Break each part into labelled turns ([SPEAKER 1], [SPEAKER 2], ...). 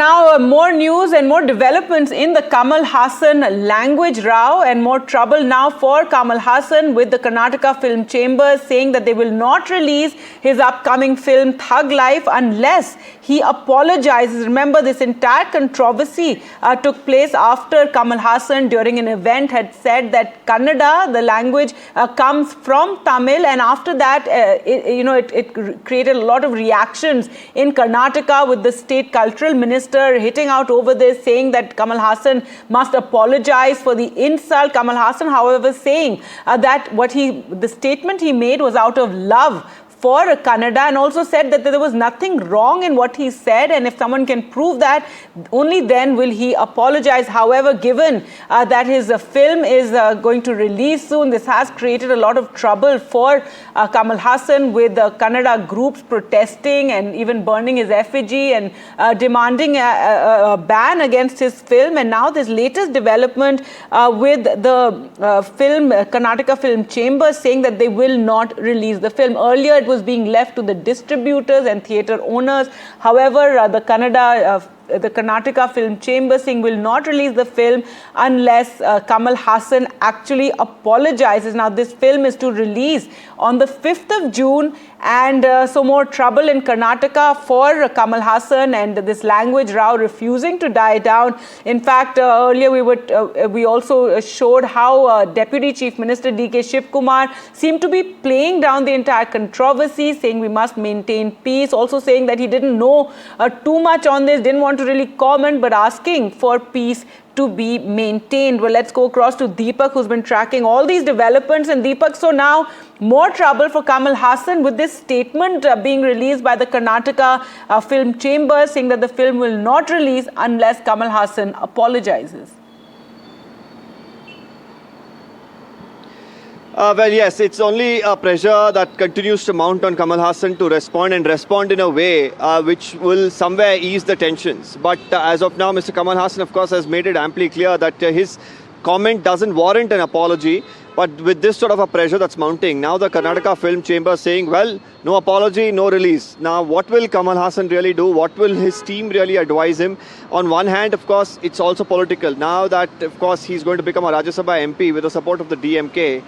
[SPEAKER 1] now more news and more developments in the Kamal Haasan language row, and more trouble now for Kamal Haasan with the Karnataka Film Chamber saying that they will not release his upcoming film Thug Life unless he apologizes. Remember, this entire controversy took place after Kamal Haasan during an event had said that Kannada, the language, comes from Tamil, and after that it created a lot of reactions in Karnataka, with the state cultural minister hitting out over this, saying that Kamal Haasan must apologize for the insult. Kamal Haasan, however, saying that the statement he made was out of love for Kannada, and also said that there was nothing wrong in what he said, and if someone can prove that, only then will he apologize. However, given that his film is going to release soon, this has created a lot of trouble for Kamal Haasan, with Kannada groups protesting and even burning his effigy and demanding a ban against his film. And now this latest development with the Karnataka Film Chamber saying that they will not release the film. Earlier it was being left to the distributors and theatre owners. However, the Karnataka Film Chamber saying will not release the film unless Kamal Haasan actually apologizes. Now, this film is to release on the 5th of June, and so more trouble in Karnataka for Kamal Haasan, and this language row refusing to die down. In fact, earlier we also showed how Deputy Chief Minister D.K. Shiv Kumar seemed to be playing down the entire controversy, saying we must maintain peace, also saying that he didn't know too much on this, didn't want to really comment, but asking for peace to be maintained. Well, let's go across to Deepak, who's been tracking all these developments. And Deepak, so now more trouble for Kamal Haasan with this statement being released by the Karnataka Film Chamber, saying that the film will not release unless Kamal Haasan apologizes.
[SPEAKER 2] Well, yes, it's only a pressure that continues to mount on Kamal Haasan to respond in a way which will somewhere ease the tensions. But as of now, Mr. Kamal Haasan, of course, has made it amply clear that his comment doesn't warrant an apology. But with this sort of a pressure that's mounting, now the Karnataka Film Chamber saying, well, no apology, no release. Now, what will Kamal Haasan really do? What will his team really advise him? On one hand, of course, it's also political. Now that, of course, he's going to become a Rajya Sabha MP with the support of the DMK,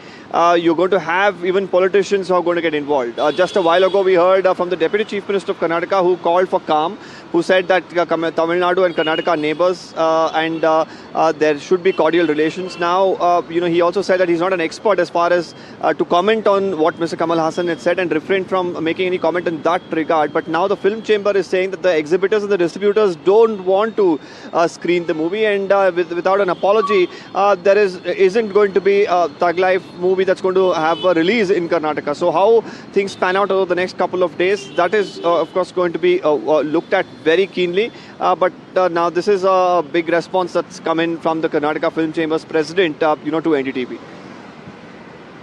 [SPEAKER 2] you're going to have even politicians who are going to get involved. Just a while ago, we heard from the Deputy Chief Minister of Karnataka, who called for calm, who said that Tamil Nadu and Karnataka are neighbors and there should be cordial relations. Now, he also said that he's not an expert as far as to comment on what Mr. Kamal Haasan had said, and refrained from making any comment in that regard. But now the film chamber is saying that the exhibitors and the distributors don't want to screen the movie, and without an apology, there isn't going to be a Thug Life movie that's going to have a release in Karnataka. So how things pan out over the next couple of days, that is of course going to be looked at very keenly. But now this is a big response that's come in from the Karnataka Film Chamber's president, to NDTV.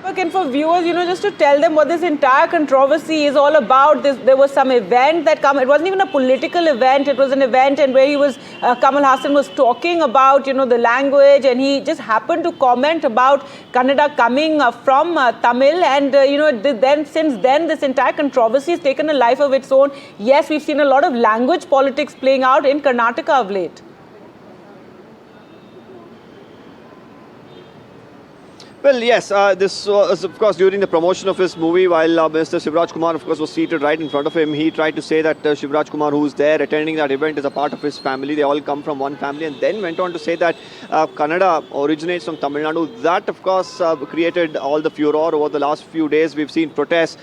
[SPEAKER 1] And for viewers, just to tell them what this entire controversy is all about, there was some event that it wasn't even a political event, it was an event and where Kamal Haasan was talking about, the language, and he just happened to comment about Kannada coming from Tamil, and, since then, this entire controversy has taken a life of its own. Yes, we've seen a lot of language politics playing out in Karnataka of late.
[SPEAKER 2] Well, yes, this was, of course, during the promotion of his movie, while Mr. Shivraj Kumar, of course, was seated right in front of him. He tried to say that Shivraj Kumar, who's there attending that event, is a part of his family. They all come from one family, and then went on to say that Kannada originates from Tamil Nadu. That, of course, created all the furor over the last few days. We've seen protests.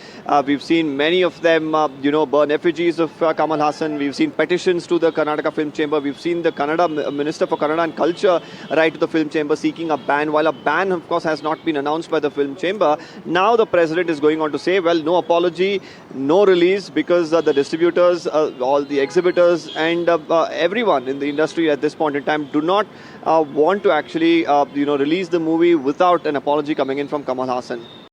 [SPEAKER 2] We've seen many of them, burn effigies of Kamal Haasan. We've seen petitions to the Karnataka Film Chamber. We've seen the Minister for Kannada and Culture write to the Film Chamber seeking a ban, while a ban, of course, has not been announced by the Film Chamber. Now the president is going on to say, well, no apology, no release, because the distributors, all the exhibitors, and everyone in the industry at this point in time do not want to actually, release the movie without an apology coming in from Kamal Haasan.